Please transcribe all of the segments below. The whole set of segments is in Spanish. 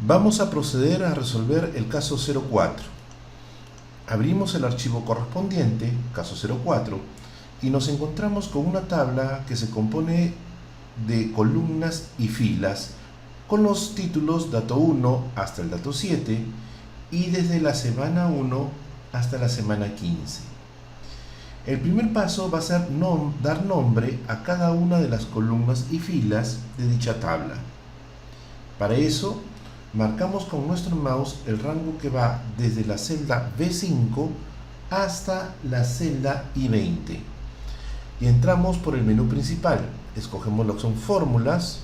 Vamos a proceder a resolver el caso 04. Abrimos el archivo correspondiente, caso 04, y nos encontramos con una tabla que se compone de columnas y filas con los títulos dato 1 hasta el dato 7 y desde la semana 1 hasta la semana 15. El primer paso va a ser dar nombre a cada una de las columnas y filas de dicha tabla. Para eso, marcamos con nuestro mouse el rango que va desde la celda B5 hasta la celda I20. Y entramos por el menú principal. Escogemos la opción Fórmulas.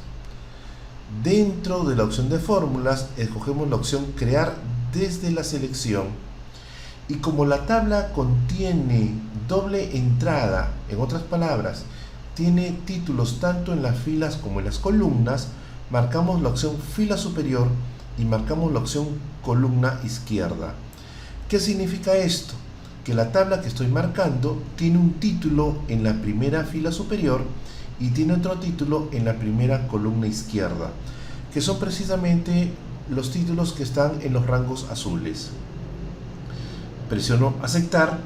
Dentro de la opción de Fórmulas, escogemos la opción Crear desde la selección. Y como la tabla contiene doble entrada, en otras palabras, tiene títulos tanto en las filas como en las columnas, marcamos la opción Fila Superior y marcamos la opción Columna Izquierda. ¿Qué significa esto? Que la tabla que estoy marcando tiene un título en la primera fila superior y tiene otro título en la primera columna izquierda, que son precisamente los títulos que están en los rangos azules. Presiono aceptar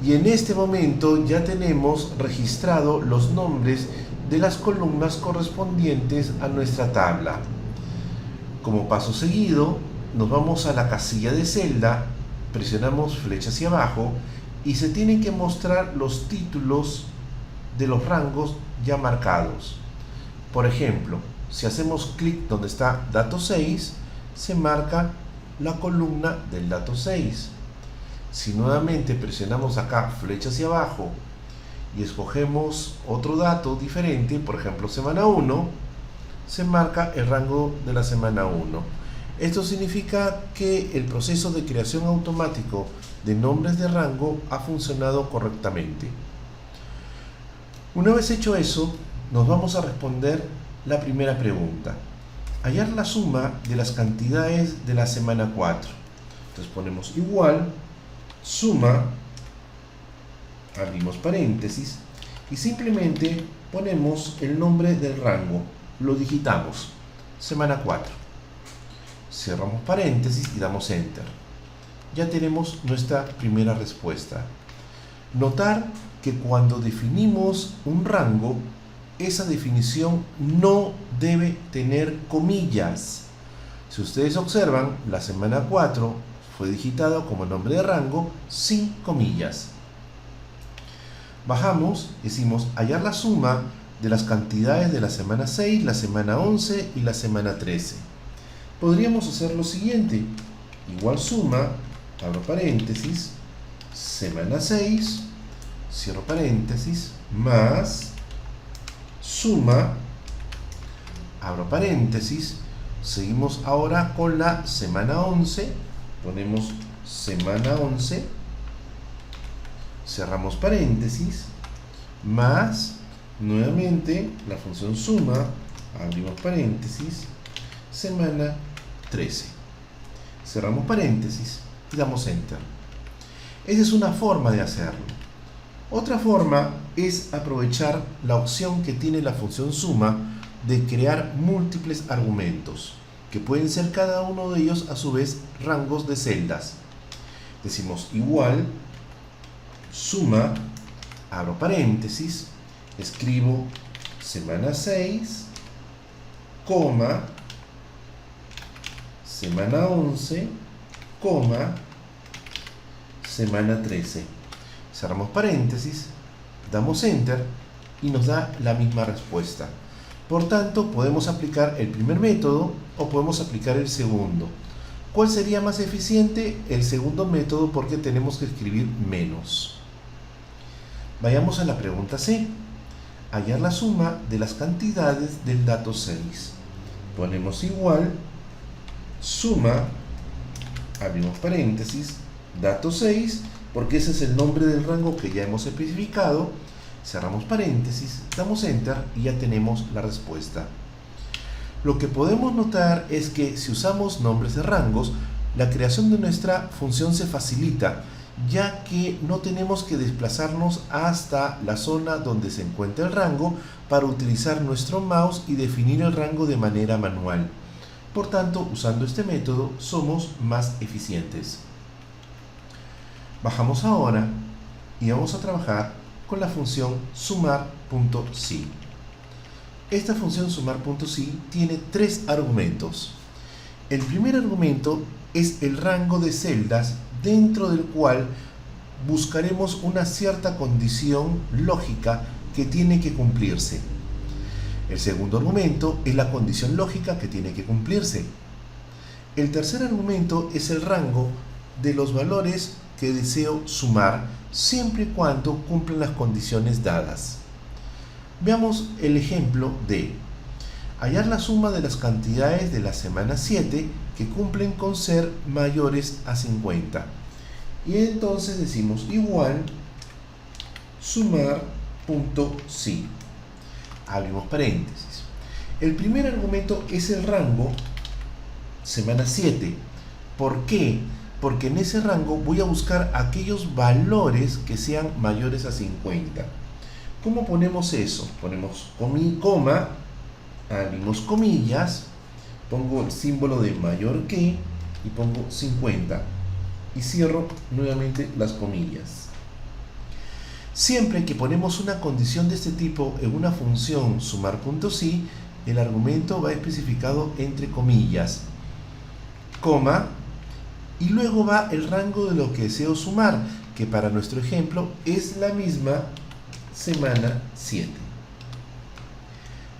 y en este momento ya tenemos registrado los nombres de las columnas correspondientes a nuestra tabla. Como paso seguido, nos vamos a la casilla de celda, presionamos flecha hacia abajo y se tienen que mostrar los títulos de los rangos ya marcados. Por ejemplo, si hacemos clic donde está dato 6, se marca la columna del dato 6. Si nuevamente presionamos acá flecha hacia abajo y escogemos otro dato diferente, por ejemplo semana 1, se marca el rango de la semana 1. Esto significa que el proceso de creación automático de nombres de rango ha funcionado correctamente. Una vez hecho eso, nos vamos a responder la primera pregunta. Hallar la suma de las cantidades de la semana 4. Entonces ponemos igual, suma, abrimos paréntesis y simplemente ponemos el nombre del rango, lo digitamos, semana 4. Cerramos paréntesis y damos enter. Ya tenemos nuestra primera respuesta. Notar que cuando definimos un rango, esa definición no debe tener comillas. Si ustedes observan, la semana 4 fue digitado como nombre de rango sin comillas. Bajamos, decimos hallar la suma de las cantidades de la semana 6, la semana 11 y la semana 13. Podríamos hacer lo siguiente, igual suma, abro paréntesis, semana 6, cierro paréntesis, más suma, abro paréntesis, seguimos ahora con la semana 11, ponemos semana 11, cerramos paréntesis, más nuevamente la función suma, abrimos paréntesis, semana 13. Cerramos paréntesis y damos enter. Esa es una forma de hacerlo. Otra forma es aprovechar la opción que tiene la función suma de crear múltiples argumentos, que pueden ser cada uno de ellos a su vez rangos de celdas. Decimos igual, suma, abro paréntesis, escribo semana 6, coma, semana 11, coma, semana 13. Cerramos paréntesis, damos enter y nos da la misma respuesta. Por tanto, podemos aplicar el primer método o podemos aplicar el segundo. ¿Cuál sería más eficiente? El segundo método, porque tenemos que escribir menos. Vayamos a la pregunta C. Hallar la suma de las cantidades del dato 6. Ponemos igual, suma, abrimos paréntesis, dato 6, porque ese es el nombre del rango que ya hemos especificado, cerramos paréntesis, damos enter y ya tenemos la respuesta. Lo que podemos notar es que si usamos nombres de rangos, la creación de nuestra función se facilita, ya que no tenemos que desplazarnos hasta la zona donde se encuentra el rango para utilizar nuestro mouse y definir el rango de manera manual. Por tanto, usando este método somos más eficientes. Bajamos ahora y vamos a trabajar con la función sumar.si. Esta función sumar.si tiene tres argumentos. El primer argumento es el rango de celdas dentro del cual buscaremos una cierta condición lógica que tiene que cumplirse. El segundo argumento es la condición lógica que tiene que cumplirse. El tercer argumento es el rango de los valores que deseo sumar siempre y cuando cumplan las condiciones dadas. Veamos el ejemplo de hallar la suma de las cantidades de la semana 7 que cumplen con ser mayores a 50. Y entonces decimos igual sumar.si. Abrimos paréntesis. El primer argumento es el rango semana 7. ¿Por qué? Porque en ese rango voy a buscar aquellos valores que sean mayores a 50. ¿Cómo ponemos eso? Ponemos coma, abrimos comillas, pongo el símbolo de mayor que y pongo 50 y cierro nuevamente las comillas. Siempre que ponemos una condición de este tipo en una función sumar.si, el argumento va especificado entre comillas, coma, y luego va el rango de lo que deseo sumar, que para nuestro ejemplo es la misma semana 7.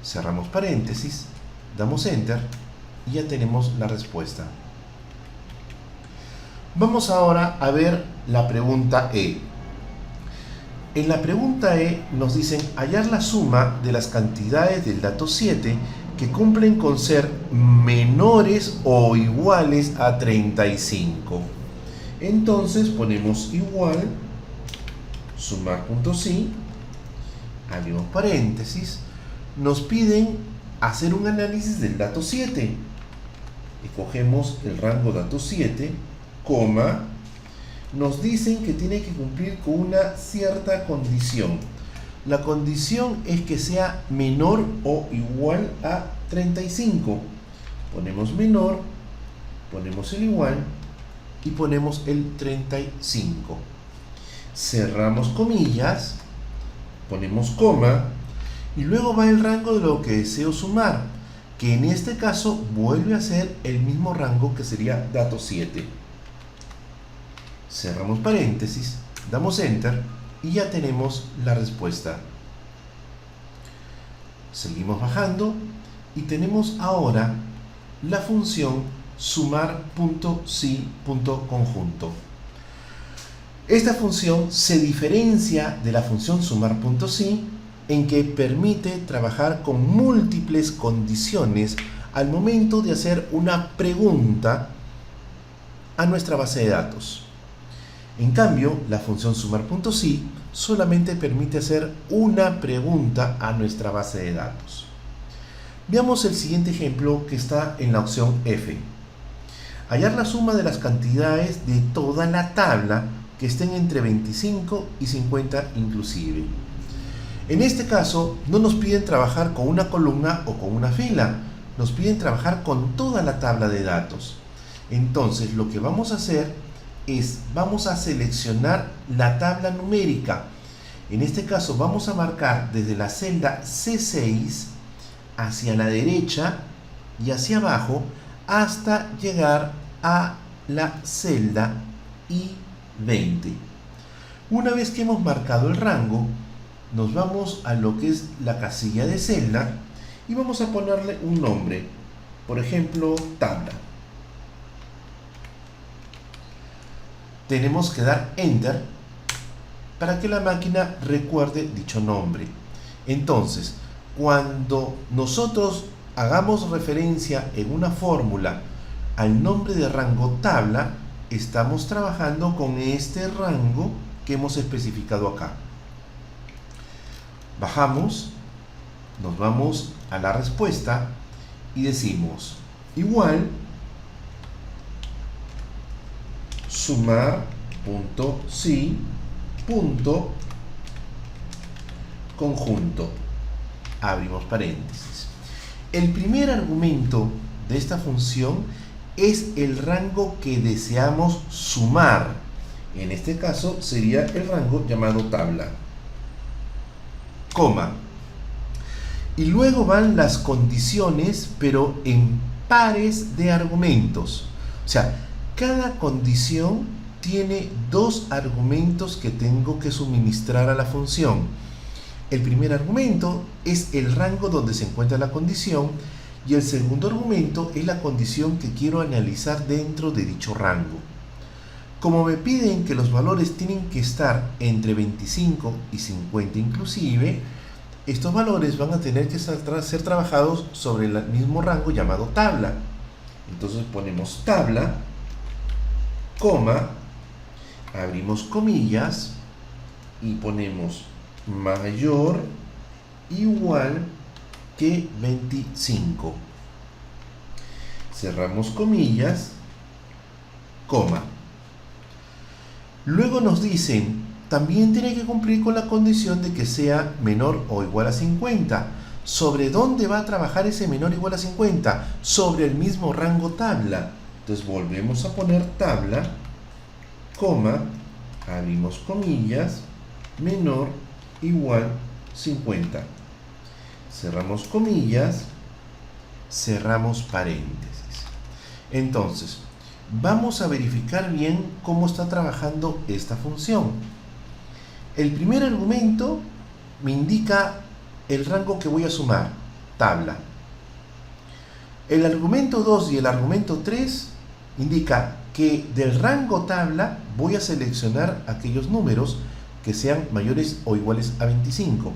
Cerramos paréntesis, damos enter y ya tenemos la respuesta. Vamos ahora a ver la pregunta E. En la pregunta E nos dicen hallar la suma de las cantidades del dato 7 que cumplen con ser menores o iguales a 35. Entonces ponemos igual sumar.si, abrimos paréntesis, nos piden hacer un análisis del dato 7. Escogemos el rango dato 7, coma, nos dicen que tiene que cumplir con una cierta condición. La condición es que sea menor o igual a 35. Ponemos menor, ponemos el igual y ponemos el 35. Cerramos comillas, ponemos coma y luego va el rango de lo que deseo sumar, que en este caso vuelve a ser el mismo rango que sería dato 7. Cerramos paréntesis, damos enter y ya tenemos la respuesta. Seguimos bajando y tenemos ahora la función sumar.si.conjunto. Esta función se diferencia de la función sumar.si en que permite trabajar con múltiples condiciones al momento de hacer una pregunta a nuestra base de datos. En cambio, la función sumar.si solamente permite hacer una pregunta a nuestra base de datos. Veamos el siguiente ejemplo que está en la opción F. Hallar la suma de las cantidades de toda la tabla que estén entre 25 y 50 inclusive. En este caso, no nos piden trabajar con una columna o con una fila, nos piden trabajar con toda la tabla de datos. Entonces, lo que vamos a hacer es, vamos a seleccionar la tabla numérica. En este caso vamos a marcar desde la celda C6 hacia la derecha y hacia abajo hasta llegar a la celda I20. Una vez que hemos marcado el rango, nos vamos a lo que es la casilla de celda y vamos a ponerle un nombre, por ejemplo, tabla. Tenemos que dar enter para que la máquina recuerde dicho nombre. Entonces, cuando nosotros hagamos referencia en una fórmula al nombre de rango tabla, estamos trabajando con este rango que hemos especificado acá. Bajamos, nos vamos a la respuesta y decimos igual sumar.si.conjunto. Abrimos paréntesis. El primer argumento de esta función es el rango que deseamos sumar. En este caso sería el rango llamado tabla, coma. Y luego van las condiciones, pero en pares de argumentos. O sea, cada condición tiene dos argumentos que tengo que suministrar a la función. El primer argumento es el rango donde se encuentra la condición y el segundo argumento es la condición que quiero analizar dentro de dicho rango. Como me piden que los valores tienen que estar entre 25 y 50 inclusive, estos valores van a tener que ser trabajados sobre el mismo rango llamado tabla. Entonces ponemos tabla, coma, abrimos comillas y ponemos mayor igual que 25. Cerramos comillas, coma. Luego nos dicen, también tiene que cumplir con la condición de que sea menor o igual a 50. ¿Sobre dónde va a trabajar ese menor o igual a 50? Sobre el mismo rango tabla. Entonces volvemos a poner tabla, coma, abrimos comillas, menor igual 50. Cerramos comillas, cerramos paréntesis. Entonces, vamos a verificar bien cómo está trabajando esta función. El primer argumento me indica el rango que voy a sumar, tabla. El argumento 2 y el argumento 3 indica que del rango tabla voy a seleccionar aquellos números que sean mayores o iguales a 25.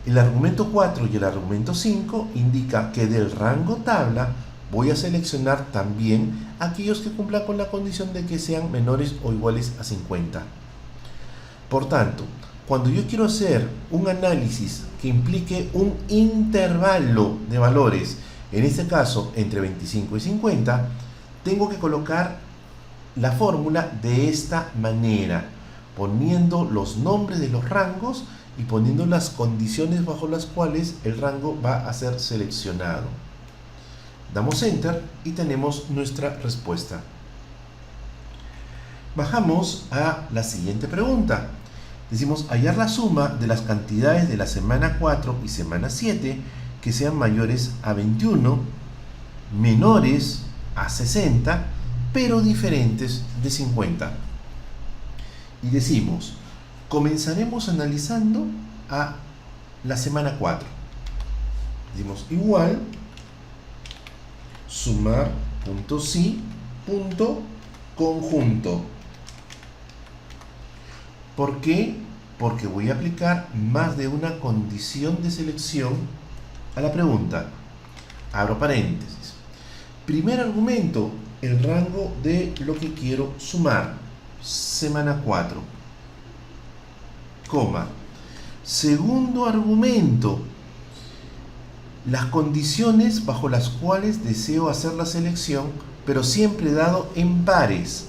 El argumento 4 y el argumento 5 indica que del rango tabla voy a seleccionar también aquellos que cumplan con la condición de que sean menores o iguales a 50. Por tanto, cuando yo quiero hacer un análisis que implique un intervalo de valores, en este caso entre 25 y 50, tengo que colocar la fórmula de esta manera, poniendo los nombres de los rangos y poniendo las condiciones bajo las cuales el rango va a ser seleccionado. Damos Enter y tenemos nuestra respuesta. Bajamos a la siguiente pregunta. Decimos hallar la suma de las cantidades de la semana 4 y semana 7 que sean mayores a 21, menores a 60, pero diferentes de 50. Y decimos, comenzaremos analizando a la semana 4. Decimos igual sumar.si.conjunto. ¿Por qué? Porque voy a aplicar más de una condición de selección a la pregunta. Abro paréntesis. Primer argumento, el rango de lo que quiero sumar, semana 4, coma. Segundo argumento, las condiciones bajo las cuales deseo hacer la selección, pero siempre dado en pares.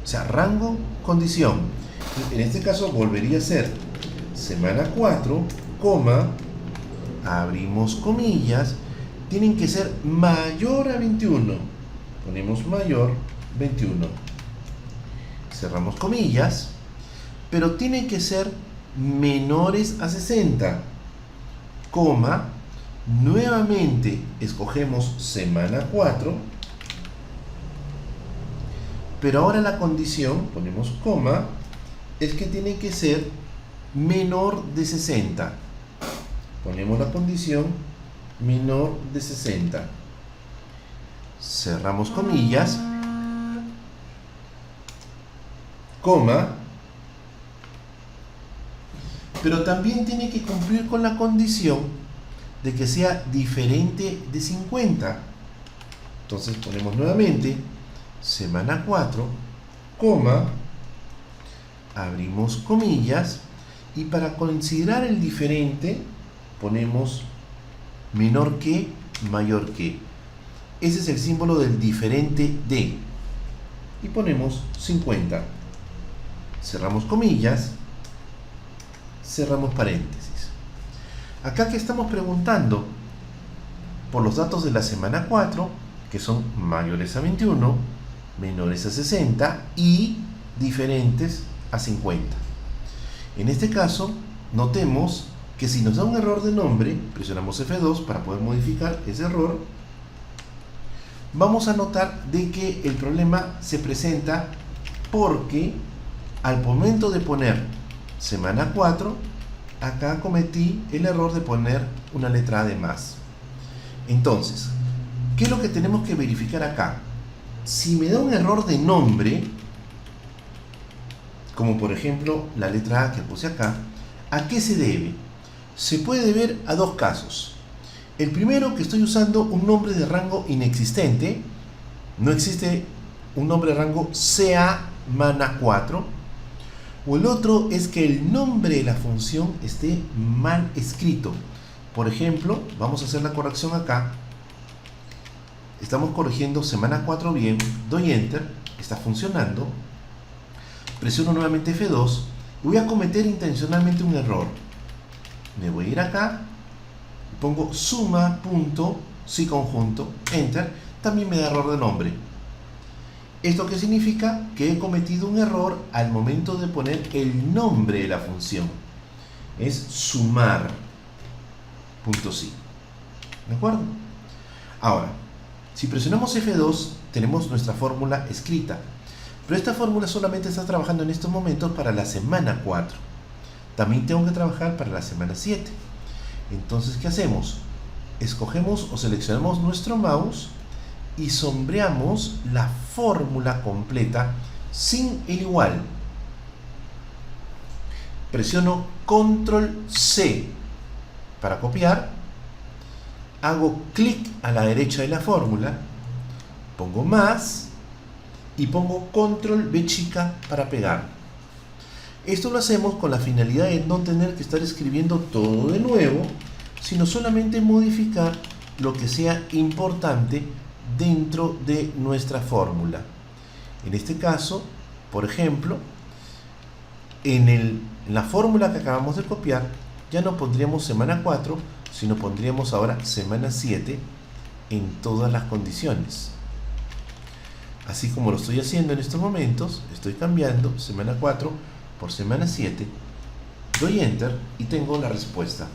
O sea, rango, condición. En este caso volvería a ser semana 4, coma, abrimos comillas, tienen que ser mayor a 21. Ponemos mayor 21. Cerramos comillas, pero tienen que ser menores a 60, coma, nuevamente escogemos semana 4, pero ahora la condición, ponemos coma, es que tiene que ser menor de 60. Ponemos la condición menor de 60. Cerramos comillas, coma, pero también tiene que cumplir con la condición de que sea diferente de 50. Entonces ponemos nuevamente semana 4, coma, abrimos comillas y para considerar el diferente ponemos menor que, mayor que. Ese es el símbolo del diferente de. Y ponemos 50. Cerramos comillas, cerramos paréntesis. Acá que estamos preguntando, por los datos de la semana 4, que son mayores a 21, menores a 60 y diferentes a 50. En este caso, notemos que si nos da un error de nombre, presionamos F2 para poder modificar ese error, vamos a notar de que el problema se presenta porque al momento de poner semana 4, acá cometí el error de poner una letra A de más. Entonces, ¿qué es lo que tenemos que verificar acá? Si me da un error de nombre, como por ejemplo la letra A que puse acá, ¿a qué se debe? Se puede deber a dos casos. El primero, que estoy usando un nombre de rango inexistente, no existe un nombre de rango semana 4, o el otro es que el nombre de la función esté mal escrito. Por ejemplo, vamos a hacer la corrección acá. Estamos corrigiendo semana 4 bien, doy Enter, está funcionando, presiono nuevamente F2 y voy a cometer intencionalmente un error. Me voy a ir acá, pongo suma punto si conjunto, Enter, también me da error de nombre. ¿Esto qué significa? Que he cometido un error al momento de poner el nombre de la función. Es sumar punto si. ¿De acuerdo? Ahora, si presionamos F2, tenemos nuestra fórmula escrita. Pero esta fórmula solamente está trabajando en estos momentos para la semana 4. También tengo que trabajar para la semana 7. Entonces, ¿qué hacemos? Escogemos o seleccionamos nuestro mouse y sombreamos la fórmula completa sin el igual. Presiono Control C para copiar, hago clic a la derecha de la fórmula, pongo más y pongo Control B chica para pegar. Esto lo hacemos con la finalidad de no tener que estar escribiendo todo de nuevo, sino solamente modificar lo que sea importante dentro de nuestra fórmula. En este caso, por ejemplo, en la fórmula que acabamos de copiar, ya no pondríamos semana 4, sino pondríamos ahora semana 7 en todas las condiciones. Así como lo estoy haciendo en estos momentos, estoy cambiando semana 4 por semana 7, doy Enter y tengo la respuesta.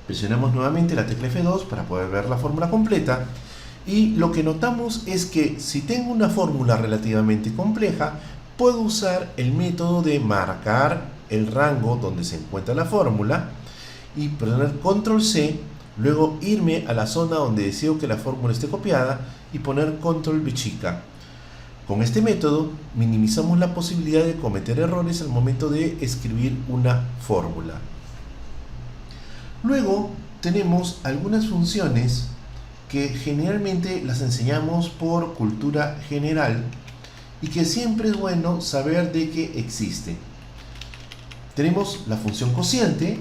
Presionamos nuevamente la tecla F2 para poder ver la fórmula completa y lo que notamos es que si tengo una fórmula relativamente compleja, puedo usar el método de marcar el rango donde se encuentra la fórmula y presionar Control C, luego irme a la zona donde deseo que la fórmula esté copiada y poner Control B chica. Con este método minimizamos la posibilidad de cometer errores al momento de escribir una fórmula. Luego tenemos algunas funciones que generalmente las enseñamos por cultura general y que siempre es bueno saber de que existe. Tenemos la función cociente,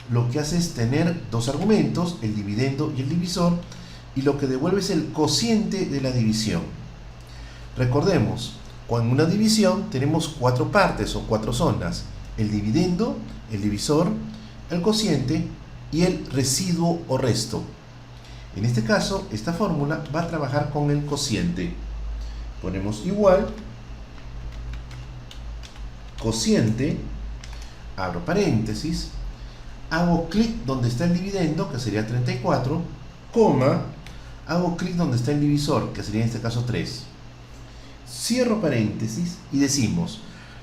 lo que hace es tener dos argumentos, el dividendo y el divisor, y lo que devuelve es el cociente de la división. Recordemos, con una división tenemos cuatro partes o cuatro zonas: el dividendo, el divisor, el cociente y el residuo o resto. En este caso, esta fórmula va a trabajar con el cociente. Ponemos igual, cociente, abro paréntesis, hago clic donde está el dividendo, que sería 34, coma, hago clic donde está el divisor, que sería en este caso 3. Cierro paréntesis y decimos,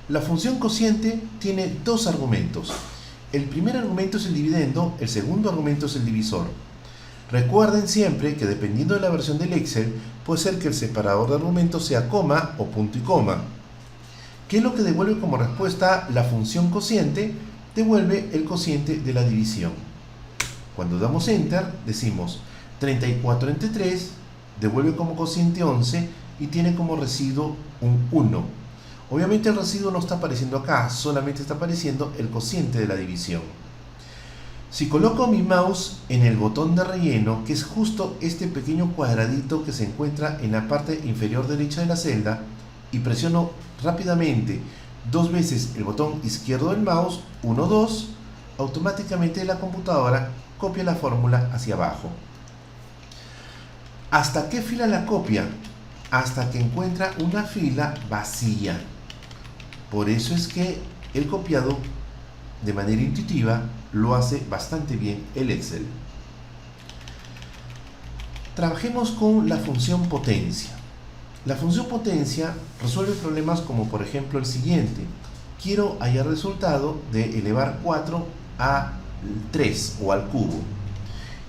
la función cociente tiene dos argumentos. El primer argumento es el dividendo, el segundo argumento es el divisor. Recuerden siempre que dependiendo de la versión del Excel, puede ser que el separador de argumentos sea coma o punto y coma. ¿Qué es lo que devuelve como respuesta la función cociente? Devuelve el cociente de la división. Cuando damos Enter, decimos 34 entre 3, devuelve como cociente 11 y tiene como residuo un 1. Obviamente el residuo no está apareciendo acá, solamente está apareciendo el cociente de la división. Si coloco mi mouse en el botón de relleno, que es justo este pequeño cuadradito que se encuentra en la parte inferior derecha de la celda, y presiono rápidamente dos veces el botón izquierdo del mouse, 1, 2, automáticamente la computadora copia la fórmula hacia abajo. ¿Hasta qué fila la copia? Hasta que encuentra una fila vacía. Por eso es que el copiado, de manera intuitiva, lo hace bastante bien el Excel. Trabajemos con la función potencia. La función potencia resuelve problemas como por ejemplo el siguiente. Quiero hallar el resultado de elevar 4 a 3 o al cubo.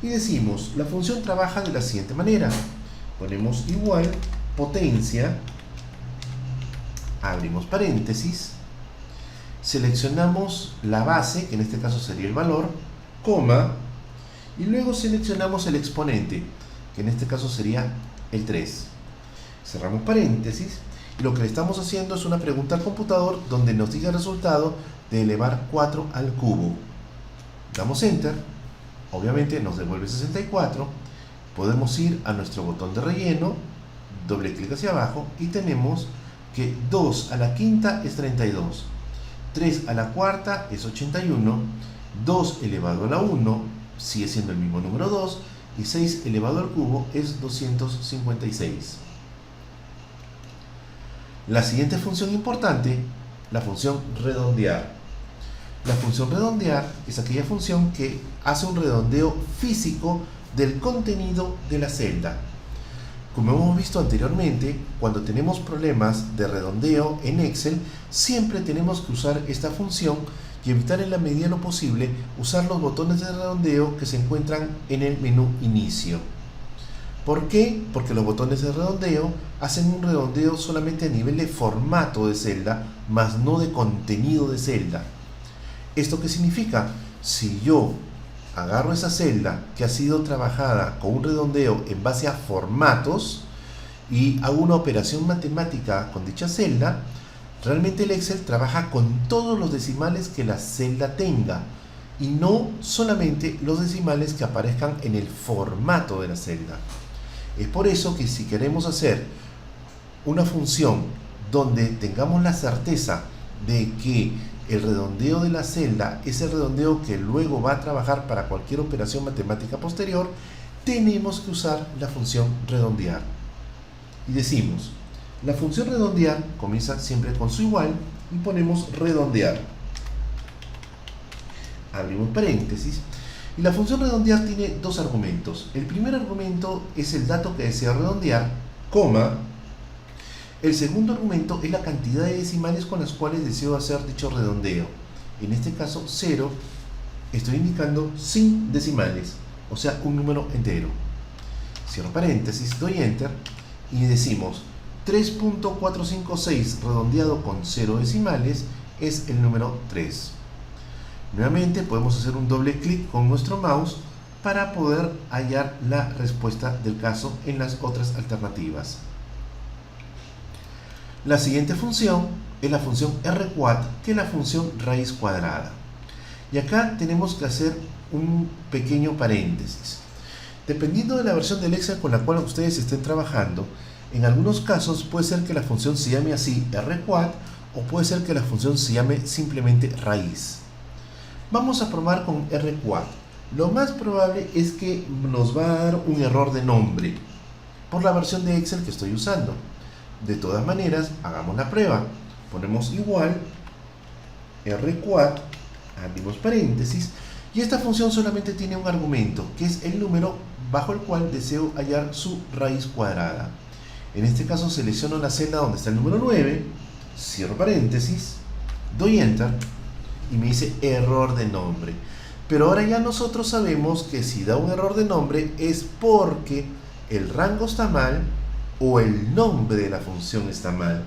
Y decimos, la función trabaja de la siguiente manera. Ponemos igual potencia, abrimos paréntesis, seleccionamos la base, que en este caso sería el valor, coma, y luego seleccionamos el exponente, que en este caso sería el 3. Cerramos paréntesis, y lo que le estamos haciendo es una pregunta al computador donde nos diga el resultado de elevar 4 al cubo. Damos Enter, obviamente nos devuelve 64, podemos ir a nuestro botón de relleno, doble clic hacia abajo y tenemos que 2 a la quinta es 32, 3 a la cuarta es 81, 2 elevado a la 1 sigue siendo el mismo número 2 y 6 elevado al cubo es 256. La siguiente función importante, la función redondear. La función redondear es aquella función que hace un redondeo físico del contenido de la celda. Como hemos visto anteriormente, cuando tenemos problemas de redondeo en Excel, siempre tenemos que usar esta función y evitar en la medida de lo posible usar los botones de redondeo que se encuentran en el menú inicio. ¿Por qué? Porque los botones de redondeo hacen un redondeo solamente a nivel de formato de celda, más no de contenido de celda. ¿Esto qué significa? Si yo agarro esa celda que ha sido trabajada con un redondeo en base a formatos y hago una operación matemática con dicha celda, realmente el Excel trabaja con todos los decimales que la celda tenga y no solamente los decimales que aparezcan en el formato de la celda. Es por eso que si queremos hacer una función donde tengamos la certeza de que el redondeo de la celda es el redondeo que luego va a trabajar para cualquier operación matemática posterior, tenemos que usar la función redondear. Y decimos, la función redondear comienza siempre con su igual y ponemos redondear. Abrimos paréntesis. Y la función redondear tiene dos argumentos. El primer argumento es el dato que desea redondear, coma. El segundo argumento es la cantidad de decimales con las cuales deseo hacer dicho redondeo. En este caso 0, estoy indicando sin decimales, o sea un número entero. Cierro paréntesis, doy Enter y decimos 3.456 redondeado con 0 decimales es el número 3. Nuevamente podemos hacer un doble clic con nuestro mouse para poder hallar la respuesta del caso en las otras alternativas. La siguiente función es la función rquad, que es la función raíz cuadrada. Y acá tenemos que hacer un pequeño paréntesis. Dependiendo de la versión del Excel con la cual ustedes estén trabajando, en algunos casos puede ser que la función se llame así rquad o puede ser que la función se llame simplemente raíz. Vamos a probar con rquad. Lo más probable es que nos va a dar un error de nombre por la versión de Excel que estoy usando. De todas maneras, hagamos la prueba. Ponemos igual rquad, abrimos paréntesis, y esta función solamente tiene un argumento, que es el número bajo el cual deseo hallar su raíz cuadrada. En este caso selecciono la celda donde está el número 9, cierro paréntesis, doy Enter y me dice error de nombre. Pero ahora ya nosotros sabemos que si da un error de nombre es porque el rango está mal o el nombre de la función está mal.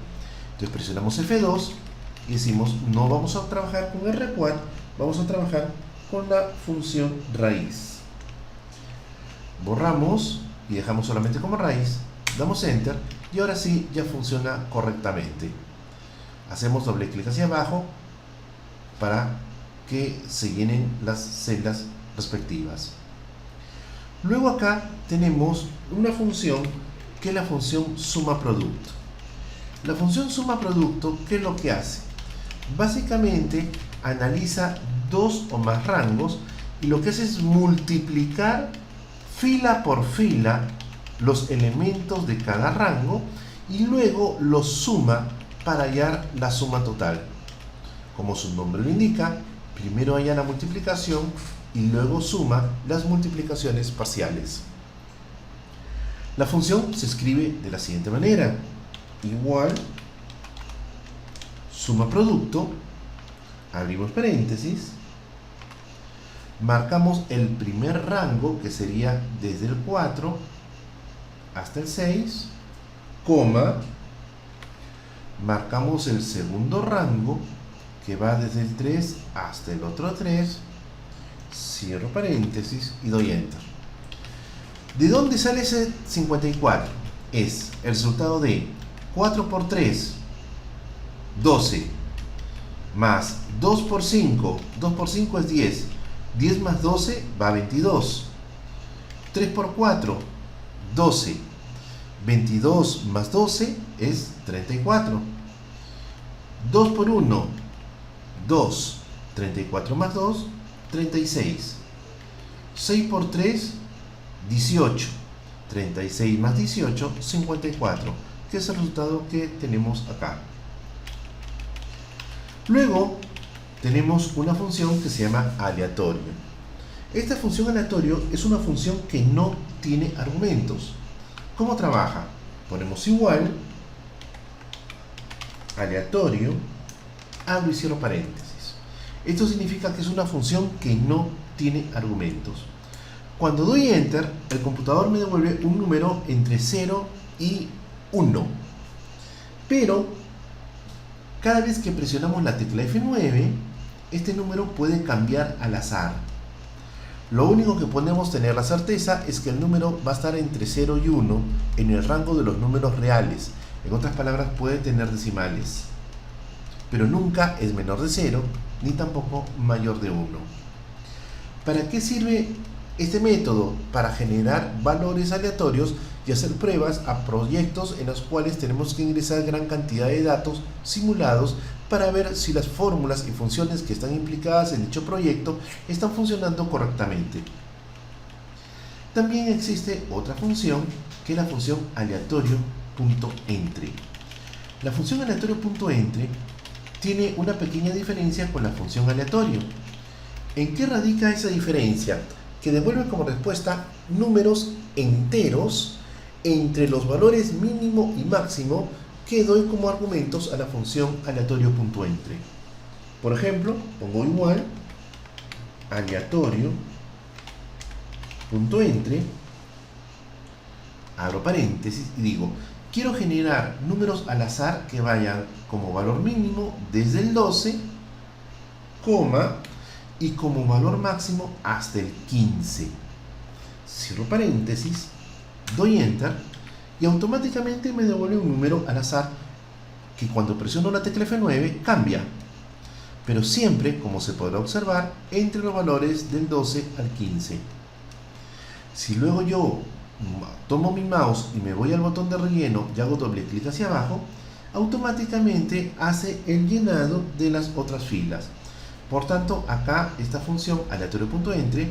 Entonces presionamos F2 y decimos no vamos a trabajar con rquad, vamos a trabajar con la función raíz. Borramos y dejamos solamente como raíz, damos Enter y ahora sí ya funciona correctamente. Hacemos doble clic hacia abajo para que se llenen las celdas respectivas. Luego acá tenemos una función que es la función suma producto. La función suma producto, ¿qué es lo que hace? Básicamente analiza dos o más rangos y lo que hace es multiplicar fila por fila los elementos de cada rango y luego los suma para hallar la suma total. Como su nombre lo indica, primero halla la multiplicación y luego suma las multiplicaciones parciales. La función se escribe de la siguiente manera: igual suma producto, abrimos paréntesis, marcamos el primer rango, que sería desde el 4 hasta el 6, coma, marcamos el segundo rango, que va desde el 3 hasta el otro 3, cierro paréntesis y doy enter. ¿De dónde sale ese 54? Es el resultado de 4 por 3, 12, más 2 por 5, 2 por 5 es 10, 10 más 12 va a 22, 3 por 4, 12, 22 más 12 es 34, 2 por 1, 2, 34 más 2, 36, 6 por 3, 18, 36 más 18, 54, que es el resultado que tenemos acá. Luego tenemos una función que se llama aleatorio. Esta función aleatorio es una función que no tiene argumentos. ¿Cómo trabaja? Ponemos igual, aleatorio, abro y cierro paréntesis. Esto significa que es una función que no tiene argumentos. Cuando doy enter, el computador me devuelve un número entre 0 y 1. Pero cada vez que presionamos la tecla F9, este número puede cambiar al azar. Lo único que podemos tener la certeza es que el número va a estar entre 0 y 1 en el rango de los números reales. En otras palabras, puede tener decimales, pero nunca es menor de 0 ni tampoco mayor de 1. ¿Para qué sirve este método? Para generar valores aleatorios y hacer pruebas a proyectos en los cuales tenemos que ingresar gran cantidad de datos simulados para ver si las fórmulas y funciones que están implicadas en dicho proyecto están funcionando correctamente. También existe otra función, que es la función aleatorio.entre. La función aleatorio.entre tiene una pequeña diferencia con la función aleatorio. ¿En qué radica esa diferencia? Que devuelve como respuesta números enteros entre los valores mínimo y máximo que doy como argumentos a la función aleatorio.entre. Por ejemplo, pongo igual aleatorio.entre, abro paréntesis y digo: quiero generar números al azar que vayan como valor mínimo desde el 12, coma, y como valor máximo hasta el 15. Cierro paréntesis, doy enter y automáticamente me devuelve un número al azar que cuando presiono la tecla F9 cambia, pero siempre, como se podrá observar, entre los valores del 12 al 15. Si luego yo tomo mi mouse y me voy al botón de relleno y hago doble clic hacia abajo, automáticamente hace el llenado de las otras filas. Por tanto, acá esta función aleatorio.entre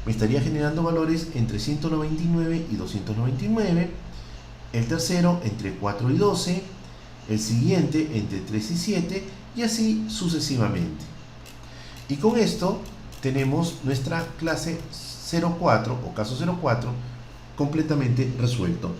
me estaría generando valores entre 199 y 299, el tercero entre 4 y 12, el siguiente entre 3 y 7, y así sucesivamente. Y con esto tenemos nuestra clase 04 o caso 04 completamente resuelto.